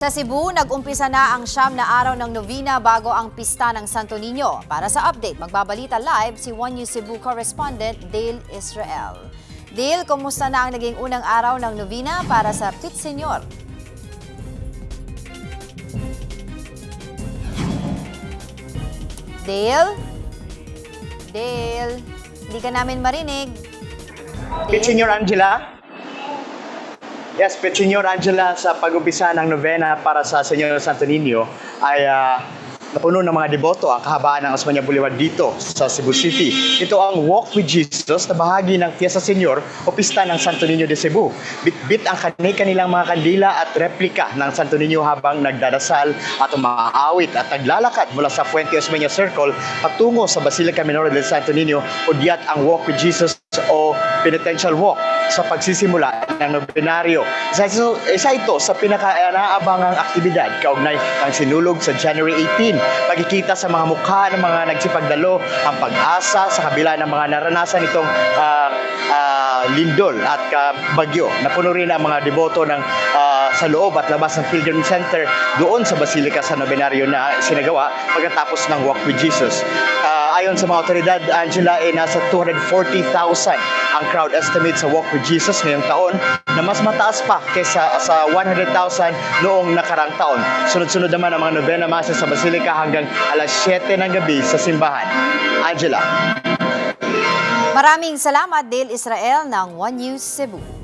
Sa Cebu, nag-umpisa na ang 9 na araw ng novena bago ang pista ng Santo Niño. Para sa update, magbabalita live si One News Cebu correspondent Dale Israel. Dale, kumusta na ang naging unang araw ng novena para sa Pit Señor? Dale? Dale, hindi ka namin marinig. Pit Señor Angela? Yes, Pit Señor Angela, sa pag-umpisa ng novena para sa Señor Santo Niño ay napuno ng mga deboto ang kahabaan ng Osmeña Boulevard dito sa Cebu City. Ito ang Walk with Jesus na bahagi ng Fiesta Señor o Pista ng Santo Niño de Cebu. Bit-bit ang kanilang mga kandila at replika ng Santo Niño habang nagdadasal at umaawit at naglalakad mula sa Puente Osmeña Circle patungo sa Basilica Menor del Santo Niño o diat ang Walk with Jesus o Penitential Walk sa pagsisimula ng nobenaryo. Isa ito sa pinaka-naabangang aktibidad kaugnay ng sinulog sa January 18. Pagkikita sa mga mukha ng mga nagsipagdalo, ang pag-asa sa kabila ng mga naranasan itong lindol at bagyo. Napuno rin ang mga deboto ng sa loob at labas ng Pilgrim Center doon sa Basilica sa nobenaryo na sinagawa pagkatapos ng Walk with Jesus. Ayon sa mga otoridad, Angela, nasa 240,000 ang crowd estimate sa Walk with Jesus ngayong taon na mas mataas pa kaysa sa 100,000 noong nakarang taon. Sunod-sunod naman ang mga nobena masa sa Basilica hanggang alas 7 ng gabi sa simbahan. Angela. Maraming salamat, Dale Israel ng One News Cebu.